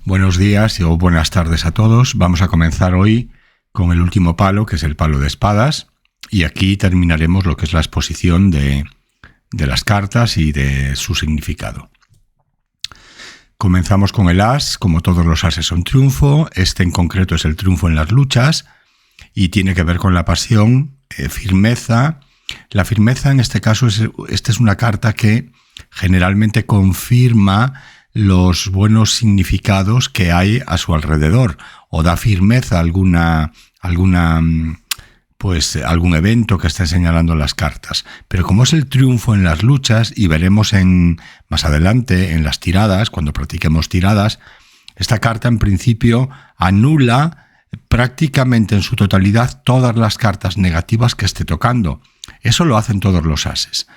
Buenos días o buenas tardes a todos. Vamos a comenzar hoy con el último palo, que es el palo de espadas, y aquí terminaremos lo que es la exposición de las cartas y de su significado. Comenzamos con el as. Como todos los ases son triunfo, este en concreto es el triunfo en las luchas y tiene que ver con la pasión, firmeza. La firmeza en este caso es una carta que generalmente confirma los buenos significados que hay a su alrededor o da firmeza a algún evento que estén señalando las cartas. Pero como es el triunfo en las luchas, y veremos más adelante en las tiradas, cuando practiquemos tiradas, esta carta en principio anula prácticamente en su totalidad todas las cartas negativas que esté tocando. Eso lo hacen todos los ases.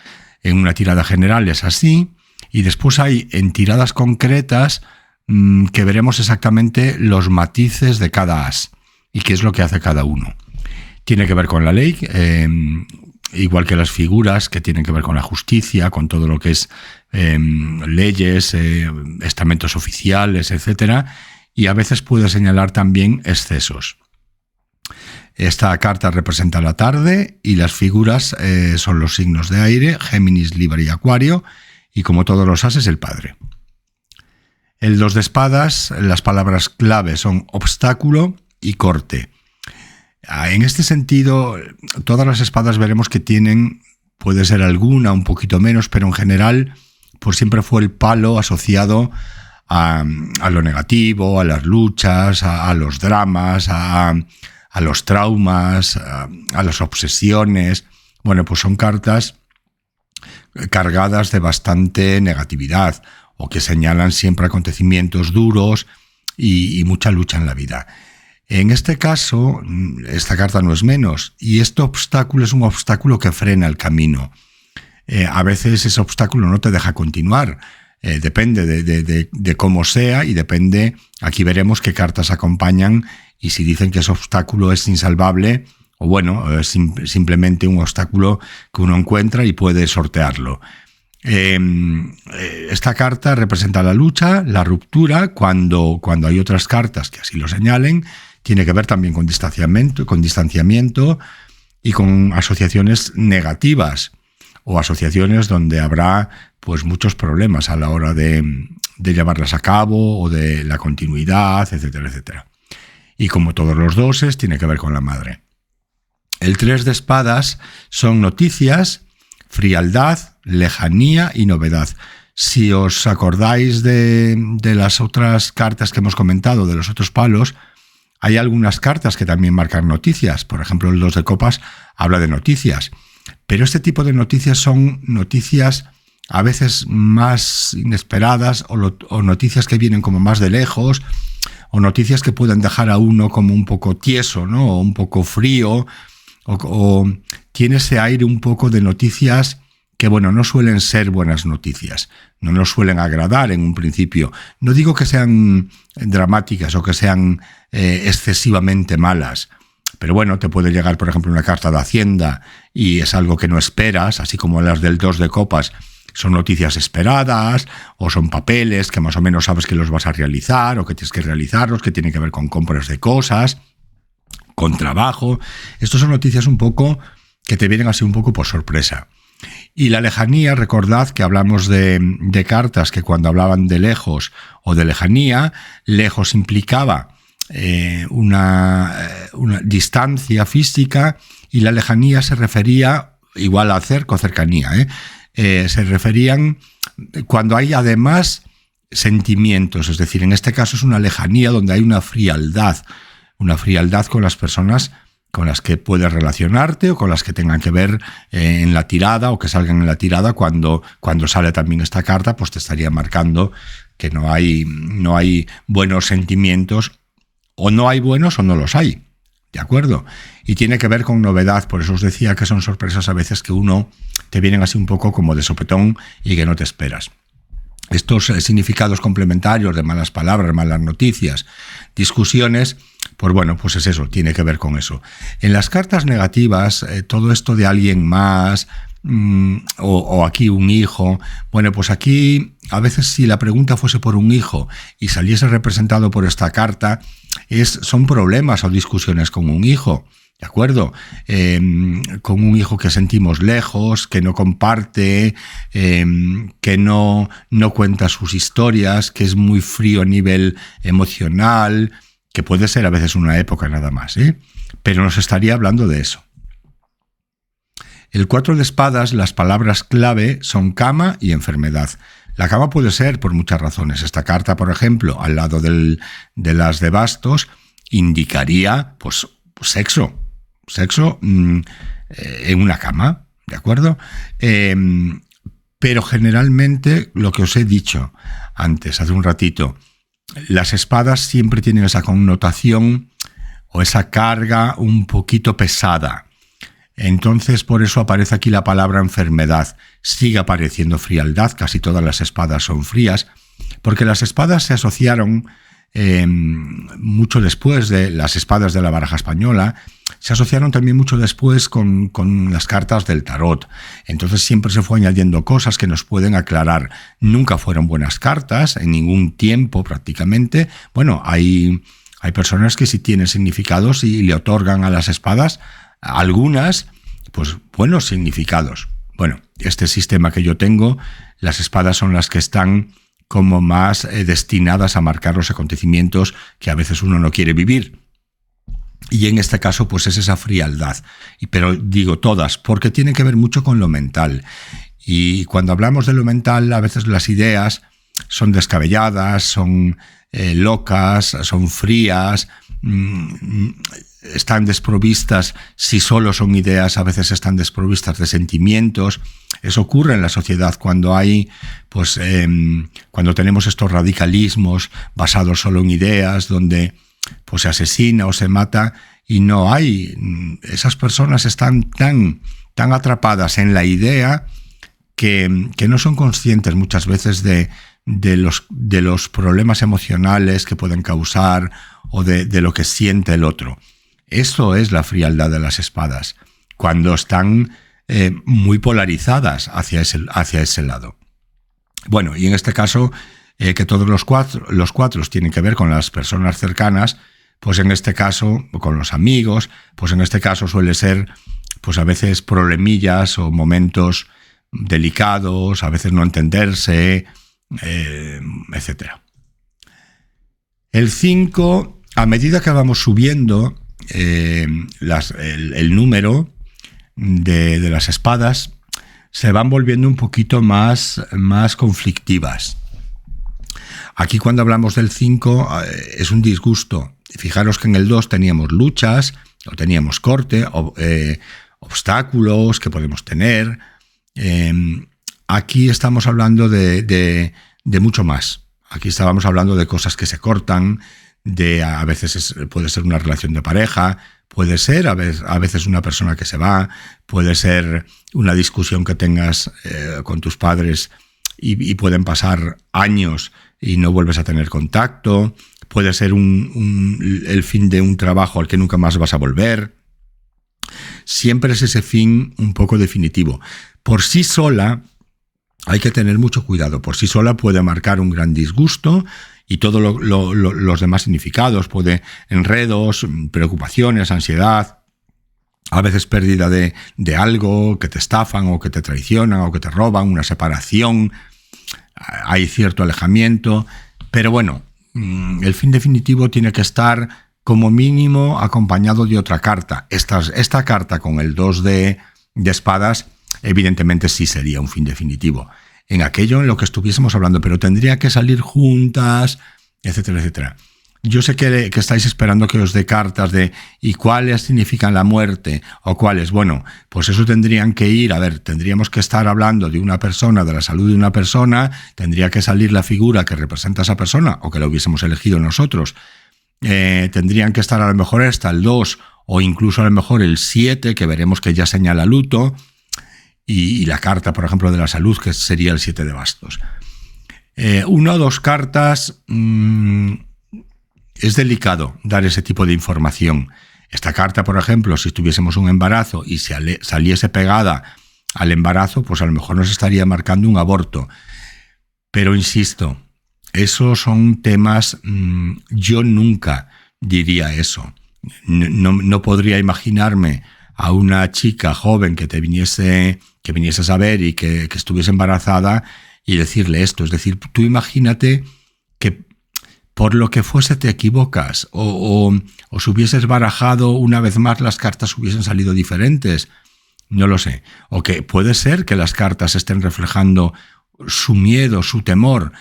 En una tirada general es así, y después hay en tiradas concretas que veremos exactamente los matices de cada as y qué es lo que hace cada uno. Tiene que ver con la ley, igual que las figuras que tienen que ver con la justicia, con todo lo que es leyes, estamentos oficiales, etc. Y a veces puede señalar también excesos. Esta carta representa la tarde y las figuras son los signos de aire, Géminis, Libra y Acuario, y como todos los ases, el padre. El 2 de espadas, las palabras clave son obstáculo y corte. En este sentido, todas las espadas veremos que tienen, puede ser alguna, un poquito menos, pero en general, pues siempre fue el palo asociado a lo negativo, a las luchas, a los dramas, a los traumas, a las obsesiones. Bueno, pues son cartas cargadas de bastante negatividad o que señalan siempre acontecimientos duros y mucha lucha en la vida. En este caso, esta carta no es menos, y este obstáculo es un obstáculo que frena el camino. A veces ese obstáculo no te deja continuar, depende de cómo sea y depende, aquí veremos qué cartas acompañan y si dicen que ese obstáculo es insalvable o bueno, es simplemente un obstáculo que uno encuentra y puede sortearlo. Esta carta representa la lucha, la ruptura, cuando hay otras cartas que así lo señalen. Tiene que ver también con distanciamiento y con asociaciones negativas o asociaciones donde habrá pues muchos problemas a la hora de llevarlas a cabo o de la continuidad, etcétera, etcétera. Y como todos los doses, tiene que ver con la madre. El 3 de espadas son noticias, frialdad, lejanía y novedad. Si os acordáis de las otras cartas que hemos comentado, de los otros palos, hay algunas cartas que también marcan noticias. Por ejemplo, el 2 de copas habla de noticias. Pero este tipo de noticias son noticias a veces más inesperadas o noticias que vienen como más de lejos o noticias que pueden dejar a uno como un poco tieso, ¿no? O un poco frío o tiene ese aire un poco de noticias que, bueno, no suelen ser buenas noticias, no nos suelen agradar en un principio. No digo que sean dramáticas o que sean excesivamente malas, pero bueno, te puede llegar, por ejemplo, una carta de Hacienda y es algo que no esperas, así como las del 2 de copas son noticias esperadas o son papeles que más o menos sabes que los vas a realizar o que tienes que realizarlos, que tienen que ver con compras de cosas, con trabajo. Estas son noticias un poco que te vienen así un poco por sorpresa. Y la lejanía, recordad que hablamos de cartas que cuando hablaban de lejos o de lejanía, lejos implicaba una distancia física y la lejanía se refería igual a cerca o cercanía. Se referían cuando hay además sentimientos, es decir, en este caso es una lejanía donde hay una frialdad con las personas con las que puedes relacionarte o con las que tengan que ver en la tirada o que salgan en la tirada. Cuando sale también esta carta, pues te estaría marcando que no hay buenos sentimientos, o no hay buenos o no los hay, ¿de acuerdo? Y tiene que ver con novedad, por eso os decía que son sorpresas a veces que uno te vienen así un poco como de sopetón y que no te esperas. Estos significados complementarios de malas palabras, malas noticias, discusiones, Pues bueno, pues es eso, tiene que ver con eso. En las cartas negativas, todo esto de alguien más, o aquí un hijo, bueno, pues aquí a veces si la pregunta fuese por un hijo y saliese representado por esta carta, son problemas o discusiones con un hijo. ¿De acuerdo? Con un hijo que sentimos lejos, que no comparte, que no cuenta sus historias, que es muy frío a nivel emocional, que puede ser a veces una época nada más, pero nos estaría hablando de eso. El 4 de espadas, las palabras clave son cama y enfermedad. La cama puede ser por muchas razones. Esta carta, por ejemplo, al lado de las de bastos, indicaría pues sexo en una cama, ¿de acuerdo? Pero generalmente, lo que os he dicho antes, hace un ratito, las espadas siempre tienen esa connotación o esa carga un poquito pesada. Entonces, por eso aparece aquí la palabra enfermedad. Sigue apareciendo frialdad, casi todas las espadas son frías, porque las espadas se asociaron mucho después de las espadas de la baraja española, se asociaron también mucho después con las cartas del tarot. Entonces siempre se fue añadiendo cosas que nos pueden aclarar. Nunca fueron buenas cartas, en ningún tiempo prácticamente. Bueno, hay personas que sí tienen significados y le otorgan a las espadas algunas, pues buenos significados. Bueno, este sistema que yo tengo, las espadas son las que están como más destinadas a marcar los acontecimientos que a veces uno no quiere vivir. Y en este caso, pues es esa frialdad. Pero digo todas, porque tiene que ver mucho con lo mental. Y cuando hablamos de lo mental, a veces las ideas son descabelladas, son locas, son frías, están desprovistas, si solo son ideas, a veces están desprovistas de sentimientos. Eso ocurre en la sociedad cuando hay, pues, cuando tenemos estos radicalismos basados solo en ideas, donde pues se asesina o se mata y no hay. Esas personas están tan atrapadas en la idea que no son conscientes muchas veces de los problemas emocionales que pueden causar o de lo que siente el otro. Eso es la frialdad de las espadas, cuando están muy polarizadas hacia ese lado. Bueno, y en este caso, que todos los cuatro tienen que ver con las personas cercanas, pues en este caso, con los amigos, pues en este caso suele ser, pues a veces problemillas o momentos delicados, a veces no entenderse, etc. El 5, a medida que vamos subiendo el número de las espadas, se van volviendo un poquito más conflictivas. Aquí cuando hablamos del 5 es un disgusto. Fijaros que en el 2 teníamos luchas, o teníamos corte, obstáculos que podemos tener. Aquí estamos hablando de mucho más. Aquí estábamos hablando de cosas que se cortan, a veces puede ser una relación de pareja, puede ser a veces una persona que se va, puede ser una discusión que tengas con tus padres y pueden pasar años y no vuelves a tener contacto, puede ser el fin de un trabajo al que nunca más vas a volver. Siempre es ese fin un poco definitivo. Por sí sola hay que tener mucho cuidado. Por sí sola puede marcar un gran disgusto y todos los demás significados. Puede enredos, preocupaciones, ansiedad, a veces pérdida de algo, que te estafan o que te traicionan o que te roban, una separación, hay cierto alejamiento. Pero bueno, el fin definitivo tiene que estar como mínimo acompañado de otra carta. Esta carta con el 2 de espadas evidentemente sí sería un fin definitivo. En aquello en lo que estuviésemos hablando, pero tendría que salir juntas, etcétera, etcétera. Yo sé que estáis esperando que os dé cartas de ¿y cuáles significan la muerte? O cuáles. Bueno, pues eso tendrían que ir, tendríamos que estar hablando de una persona, de la salud de una persona, tendría que salir la figura que representa a esa persona, o que la hubiésemos elegido nosotros. Tendrían que estar a lo mejor hasta el 2, o incluso a lo mejor el 7, que veremos que ya señala luto, y la carta, por ejemplo, de la salud, que sería el 7 de bastos. Una o dos cartas es delicado dar ese tipo de información. Esta carta, por ejemplo, si tuviésemos un embarazo y saliese pegada al embarazo, pues a lo mejor nos estaría marcando un aborto. Pero insisto, esos son temas, yo nunca diría eso. No podría imaginarme a una chica joven que viniese a saber y que estuviese embarazada y decirle esto. Es decir, tú imagínate que por lo que fuese te equivocas o si hubieses barajado una vez más las cartas hubiesen salido diferentes. No lo sé. O que puede ser que las cartas estén reflejando su miedo, su temor,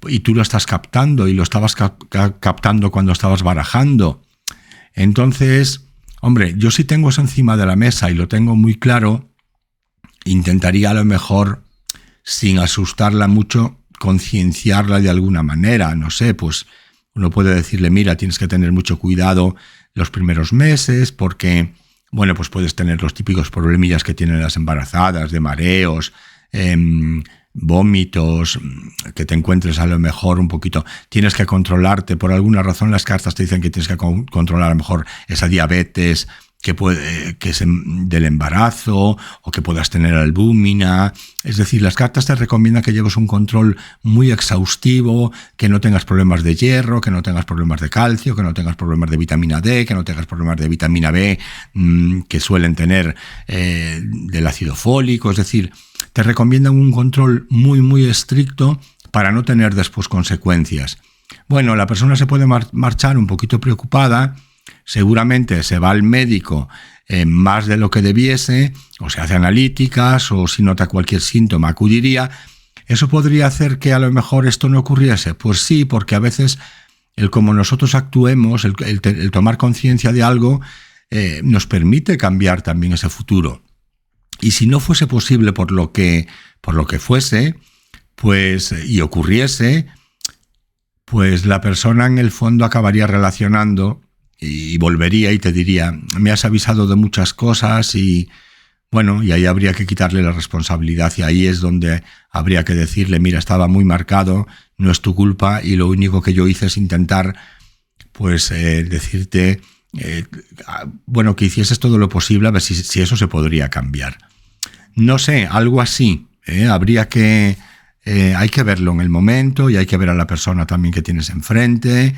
y tú lo estás captando y lo estabas captando cuando estabas barajando. Entonces, hombre, yo si tengo eso encima de la mesa y lo tengo muy claro, intentaría a lo mejor, sin asustarla mucho, concienciarla de alguna manera. No sé, pues uno puede decirle, mira, tienes que tener mucho cuidado los primeros meses porque, bueno, pues puedes tener los típicos problemillas que tienen las embarazadas, de mareos, vómitos, que te encuentres a lo mejor un poquito, tienes que controlarte, por alguna razón las cartas te dicen que tienes que controlar a lo mejor esa diabetes que es del embarazo o que puedas tener albúmina. Es decir, las cartas te recomiendan que lleves un control muy exhaustivo, que no tengas problemas de hierro, que no tengas problemas de calcio, que no tengas problemas de vitamina D, que no tengas problemas de vitamina B que suelen tener del ácido fólico. Es decir, te recomiendan un control muy, muy estricto para no tener después consecuencias. Bueno, la persona se puede marchar un poquito preocupada, seguramente se va al médico más de lo que debiese, o se hace analíticas, o si nota cualquier síntoma acudiría. ¿Eso podría hacer que a lo mejor esto no ocurriese? Pues sí, porque a veces el cómo nosotros actuemos, el tomar conciencia de algo, nos permite cambiar también ese futuro. Y si no fuese posible por lo que fuese, pues, y ocurriese, pues la persona en el fondo acabaría relacionando y volvería y te diría, me has avisado de muchas cosas y bueno, y ahí habría que quitarle la responsabilidad y ahí es donde habría que decirle, mira, estaba muy marcado, no es tu culpa y lo único que yo hice es intentar pues decirte bueno, que hicieses todo lo posible a ver si eso se podría cambiar. No sé, algo así. Habría que hay que verlo en el momento y hay que ver a la persona también que tienes enfrente.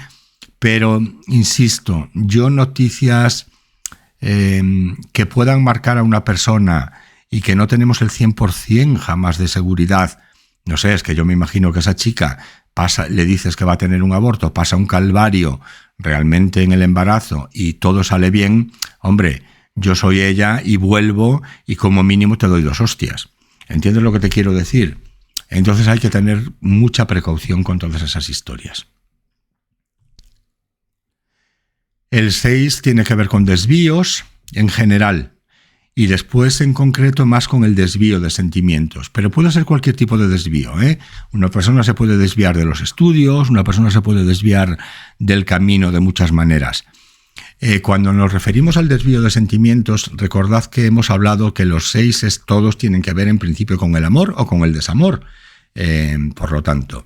Pero, insisto, yo noticias que puedan marcar a una persona y que no tenemos el 100% jamás de seguridad. No sé, es que yo me imagino que esa chica le dices que va a tener un aborto, pasa un calvario realmente en el embarazo y todo sale bien. Hombre, yo soy ella y vuelvo y como mínimo te doy 2 hostias. ¿Entiendes lo que te quiero decir? Entonces hay que tener mucha precaución con todas esas historias. El 6 tiene que ver con desvíos en general y después en concreto más con el desvío de sentimientos. Pero puede ser cualquier tipo de desvío, Una persona se puede desviar de los estudios, una persona se puede desviar del camino de muchas maneras. Cuando nos referimos al desvío de sentimientos, recordad que hemos hablado que los 6 todos tienen que ver en principio con el amor o con el desamor. Por lo tanto,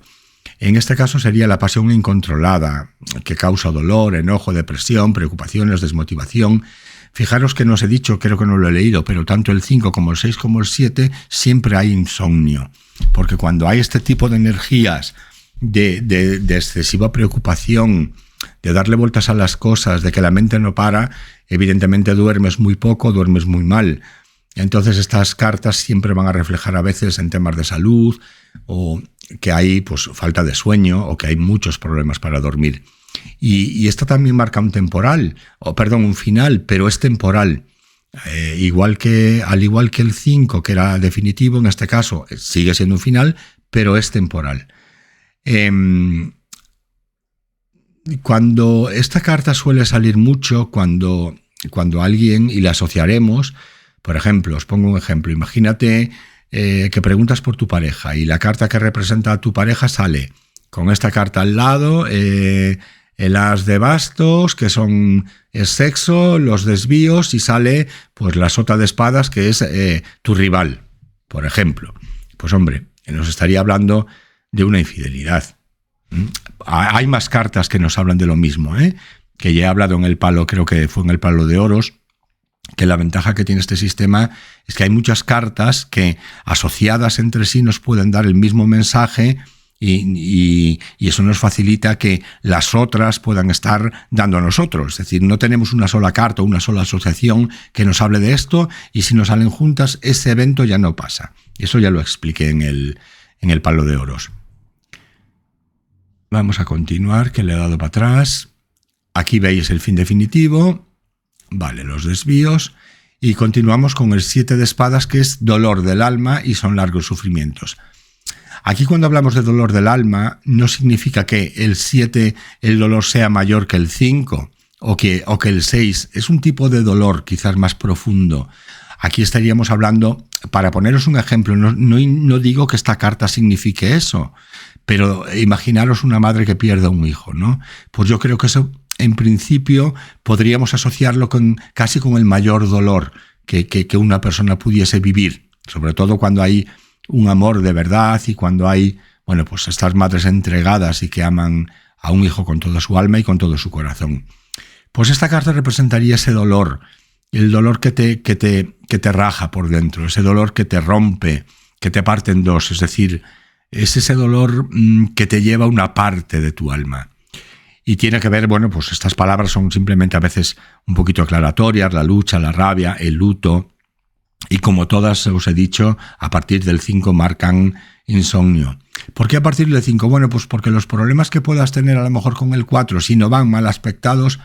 en este caso sería la pasión incontrolada, que causa dolor, enojo, depresión, preocupaciones, desmotivación. Fijaros que no os he dicho, creo que no lo he leído, pero tanto el 5 como el 6 como el 7 siempre hay insomnio. Porque cuando hay este tipo de energías de excesiva preocupación, de darle vueltas a las cosas, de que la mente no para, evidentemente duermes muy poco, duermes muy mal. Entonces estas cartas siempre van a reflejar a veces en temas de salud o que hay pues falta de sueño o que hay muchos problemas para dormir. Y esto también marca un final, pero es temporal. Al igual que el 5, que era definitivo, en este caso sigue siendo un final, pero es temporal. Cuando esta carta suele salir mucho, cuando alguien, y la asociaremos, por ejemplo, os pongo un ejemplo, imagínate que preguntas por tu pareja y la carta que representa a tu pareja sale con esta carta al lado, el as de bastos, que son el sexo, los desvíos, y sale pues la sota de espadas, que es tu rival, por ejemplo. Pues hombre, nos estaría hablando de una infidelidad. hay más cartas que nos hablan de lo mismo, que ya he hablado en el palo, creo que fue en el palo de oros, que la ventaja que tiene este sistema es que hay muchas cartas que asociadas entre sí nos pueden dar el mismo mensaje y eso nos facilita que las otras puedan estar dando a nosotros. Es decir, no tenemos una sola carta o una sola asociación que nos hable de esto y si nos salen juntas, ese evento ya no pasa. Eso ya lo expliqué en el palo de oros. Vamos a continuar, que le he dado para atrás. Aquí veis el fin definitivo. Vale, los desvíos. Y continuamos con el 7 de espadas, que es dolor del alma y son largos sufrimientos. Aquí cuando hablamos de dolor del alma, no significa que el 7, el dolor sea mayor que el 5 o que el 6. Es un tipo de dolor quizás más profundo. Aquí estaríamos hablando, para poneros un ejemplo, no digo que esta carta signifique eso, pero imaginaros una madre que pierde a un hijo, ¿no? Pues yo creo que eso, en principio, podríamos asociarlo casi con el mayor dolor que una persona pudiese vivir, sobre todo cuando hay un amor de verdad y cuando hay, bueno, pues estas madres entregadas y que aman a un hijo con toda su alma y con todo su corazón. Pues esta carta representaría ese dolor, el dolor que te raja por dentro, ese dolor que te rompe, que te parte en dos, es decir, es ese dolor que te lleva una parte de tu alma. Y tiene que ver, bueno, pues estas palabras son simplemente a veces un poquito aclaratorias, la lucha, la rabia, el luto. Y como todas os he dicho, a partir del 5 marcan insomnio. ¿Por qué a partir del 5? Bueno, pues porque los problemas que puedas tener a lo mejor con el 4, si no van mal aspectados,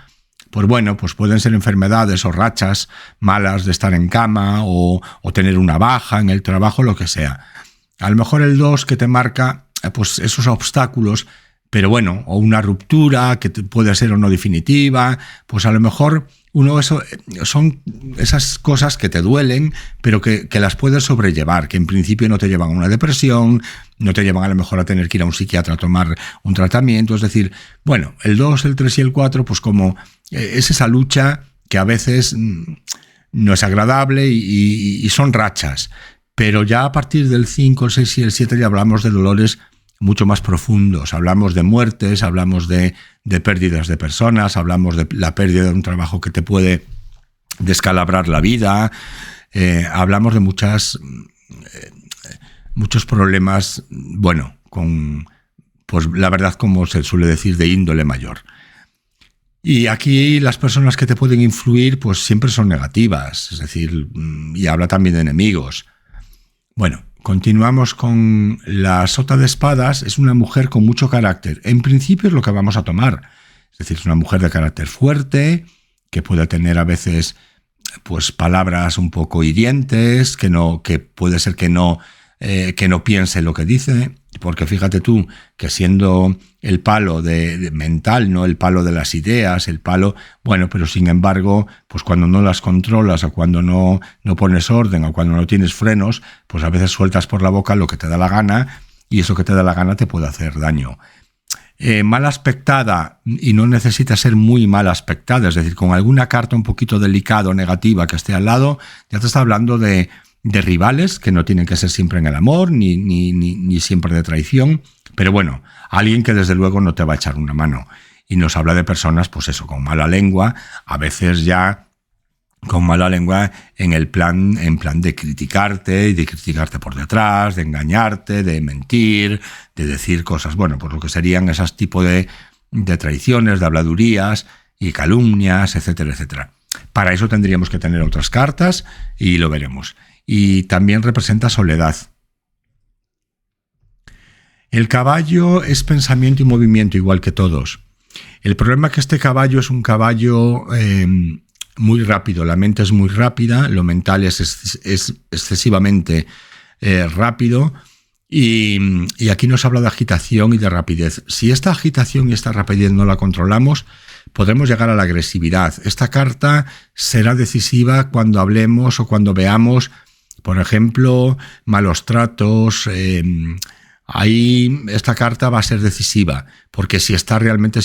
pues bueno, pues pueden ser enfermedades o rachas malas de estar en cama o tener una baja en el trabajo, lo que sea. A lo mejor el 2 que te marca pues esos obstáculos, pero bueno, o una ruptura que puede ser o no definitiva, pues a lo mejor son esas cosas que te duelen, pero que las puedes sobrellevar, que en principio no te llevan a una depresión, no te llevan a lo mejor a tener que ir a un psiquiatra a tomar un tratamiento. Es decir, bueno, el 2, el 3 y el 4, pues como es esa lucha que a veces no es agradable y son rachas, pero ya a partir del 5, el 6 y el 7 ya hablamos de dolores mucho más profundos. Hablamos de muertes, hablamos de pérdidas de personas, hablamos de la pérdida de un trabajo que te puede descalabrar la vida, hablamos de muchos problemas, bueno, pues la verdad, como se suele decir, de índole mayor. Y aquí las personas que te pueden influir pues siempre son negativas, es decir, y habla también de enemigos. Bueno, continuamos con la sota de espadas. Es una mujer con mucho carácter. En principio es lo que vamos a tomar. Es decir, es una mujer de carácter fuerte, que puede tener a veces pues palabras un poco hirientes, que puede ser que no piense lo que dice, porque fíjate tú que siendo el palo de mental, no el palo de las ideas, el palo, bueno, pero sin embargo, pues cuando no las controlas o cuando no pones orden o cuando no tienes frenos, pues a veces sueltas por la boca lo que te da la gana y eso que te da la gana te puede hacer daño. Mal aspectada, y no necesita ser muy mal aspectada, es decir, con alguna carta un poquito delicada o negativa que esté al lado, ya te está hablando de rivales, que no tienen que ser siempre en el amor, ni siempre de traición, pero bueno, alguien que desde luego no te va a echar una mano. Y nos habla de personas, pues eso, con mala lengua, a veces ya con mala lengua en plan de criticarte y de criticarte por detrás, de engañarte, de mentir, de decir cosas, bueno, pues lo que serían esos tipos de traiciones, de habladurías y calumnias, etcétera, etcétera. Para eso tendríamos que tener otras cartas y lo veremos. Y también representa soledad. El caballo es pensamiento y movimiento, igual que todos. El problema es que este caballo es un caballo muy rápido, la mente es muy rápida, lo mental es excesivamente rápido y aquí nos habla de agitación y de rapidez. Si esta agitación y esta rapidez no la controlamos, podremos llegar a la agresividad. Esta carta será decisiva cuando hablemos o cuando veamos, por ejemplo, malos tratos. Ahí esta carta va a ser decisiva, porque si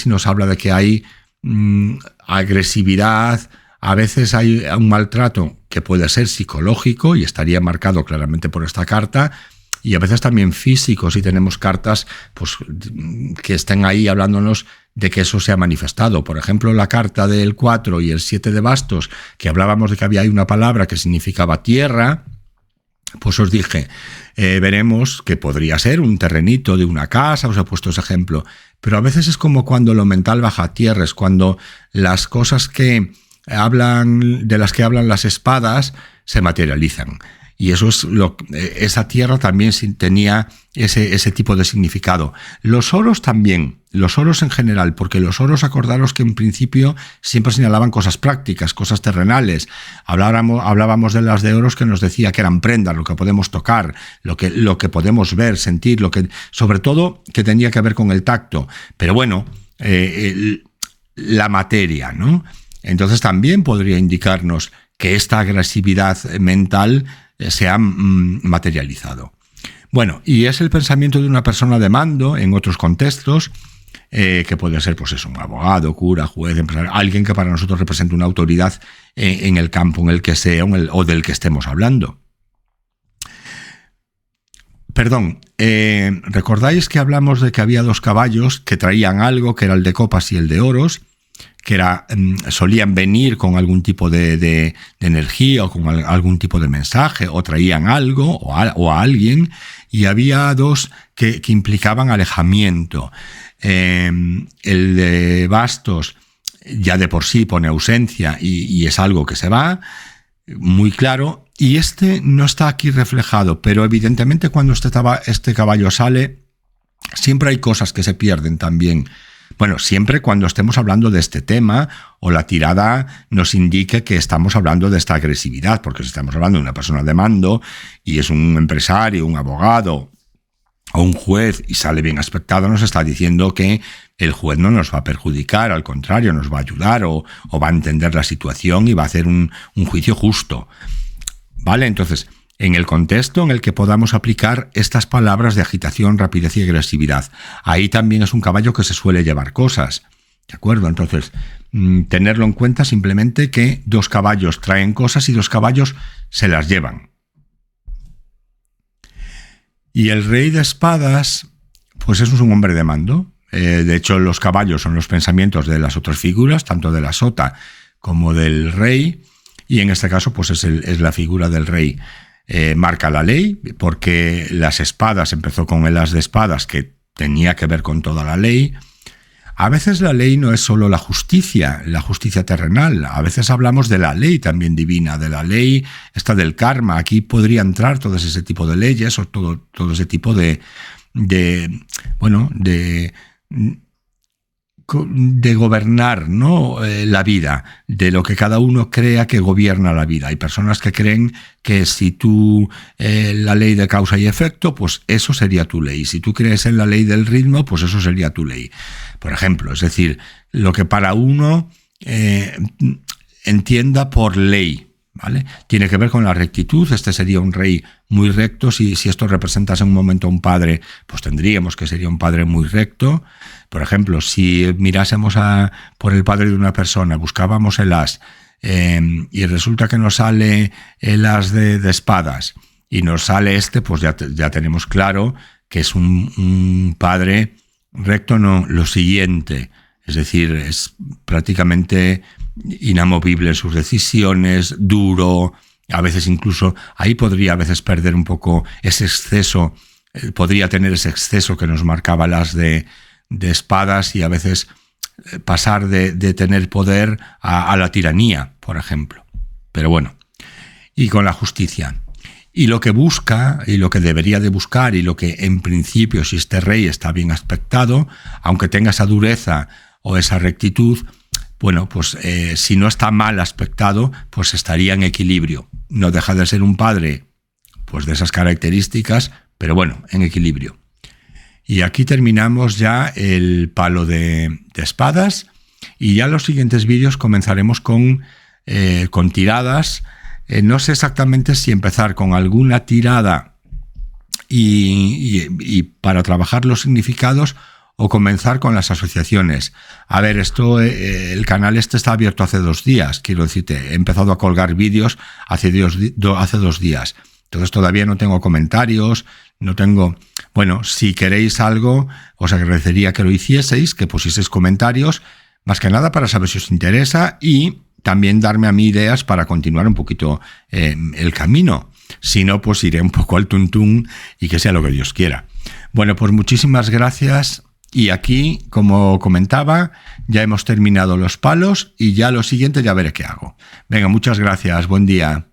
nos habla de que hay agresividad, a veces hay un maltrato que puede ser psicológico y estaría marcado claramente por esta carta, y a veces también físicos, y tenemos cartas pues, que estén ahí hablándonos de que eso se ha manifestado. Por ejemplo, la carta del 4 y el 7 de bastos, que hablábamos de que había ahí una palabra que significaba tierra, pues os dije, veremos que podría ser un terrenito de una casa, os he puesto ese ejemplo, pero a veces es como cuando lo mental baja a tierra, es cuando las cosas de las que hablan las espadas se materializan. Y eso es esa tierra también tenía ese tipo de significado. Los oros también, los oros en general, porque los oros, acordaros que en principio siempre señalaban cosas prácticas, cosas terrenales. Hablábamos de las de oros que nos decía que eran prendas, lo que podemos tocar, lo que podemos ver, sentir, sobre todo que tenía que ver con el tacto. Pero bueno, la materia, ¿no? Entonces también podría indicarnos que esta agresividad mental se ha materializado. Bueno, y es el pensamiento de una persona de mando en otros contextos, que puede ser pues eso, un abogado, cura, juez, empresario, alguien que para nosotros representa una autoridad en el campo en el que sea o del que estemos hablando. Perdón, ¿recordáis que hablamos de que había dos caballos que traían algo, que era el de copas y el de oros? Que solían venir con algún tipo de energía o con algún tipo de mensaje, o traían algo o a alguien, y había dos que implicaban alejamiento. El de bastos ya de por sí pone ausencia y es algo que se va, muy claro, y este no está aquí reflejado, pero evidentemente cuando este caballo sale, siempre hay cosas que se pierden también. Bueno, siempre cuando estemos hablando de este tema o la tirada nos indique que estamos hablando de esta agresividad, porque si estamos hablando de una persona de mando y es un empresario, un abogado o un juez y sale bien aspectado, nos está diciendo que el juez no nos va a perjudicar, al contrario, nos va a ayudar o va a entender la situación y va a hacer un juicio justo. ¿Vale? Entonces, en el contexto en el que podamos aplicar estas palabras de agitación, rapidez y agresividad. Ahí también es un caballo que se suele llevar cosas, ¿de acuerdo? Entonces, tenerlo en cuenta simplemente que dos caballos traen cosas y dos caballos se las llevan. Y el rey de espadas, pues es un hombre de mando. De hecho, los caballos son los pensamientos de las otras figuras, tanto de la sota como del rey, y en este caso, pues es la figura del rey. Marca la ley, porque las espadas empezó con el as de espadas, que tenía que ver con toda la ley. A veces la ley no es solo la justicia terrenal, a veces hablamos de la ley también divina, de la ley esta del karma. Aquí podría entrar todo ese tipo de leyes o todo ese tipo de gobernar, ¿no? La vida, de lo que cada uno crea que gobierna la vida. Hay personas que creen que si tú la ley de causa y efecto, pues eso sería tu ley. Si tú crees en la ley del ritmo, pues eso sería tu ley. Por ejemplo, es decir, lo que para uno entienda por ley, ¿vale? Tiene que ver con la rectitud. Este sería un rey muy recto. Si esto representase en un momento a un padre, pues tendríamos que sería un padre muy recto. Por ejemplo, si mirásemos por el padre de una persona, buscábamos el as, y resulta que nos sale el as de espadas y nos sale pues ya tenemos claro que es un padre recto. No, lo siguiente, es decir, es prácticamente inamovible en sus decisiones, duro, a veces incluso ahí podría a veces perder un poco ese exceso, podría tener ese exceso que nos marcaba el as de espadas, y a veces pasar de tener poder a la tiranía, por ejemplo. Pero bueno, y con la justicia. Y lo que busca, y lo que debería de buscar, y lo que en principio, si este rey está bien aspectado, aunque tenga esa dureza o esa rectitud, bueno, pues si no está mal aspectado, pues estaría en equilibrio. No deja de ser un padre pues de esas características, pero bueno, en equilibrio. Y aquí terminamos ya el palo de espadas, y ya en los siguientes vídeos comenzaremos con tiradas. No sé exactamente si empezar con alguna tirada y para trabajar los significados, o comenzar con las asociaciones. A ver, el canal está abierto hace 2 días, quiero decirte, he empezado a colgar vídeos hace 2 días. Entonces todavía no tengo comentarios No tengo... Bueno, si queréis algo, os agradecería que lo hicieseis, que pusieseis comentarios, más que nada para saber si os interesa y también darme a mí ideas para continuar un poquito el camino. Si no, pues iré un poco al tuntún y que sea lo que Dios quiera. Bueno, pues muchísimas gracias. Y aquí, como comentaba, ya hemos terminado los palos y ya lo siguiente ya veré qué hago. Venga, muchas gracias. Buen día.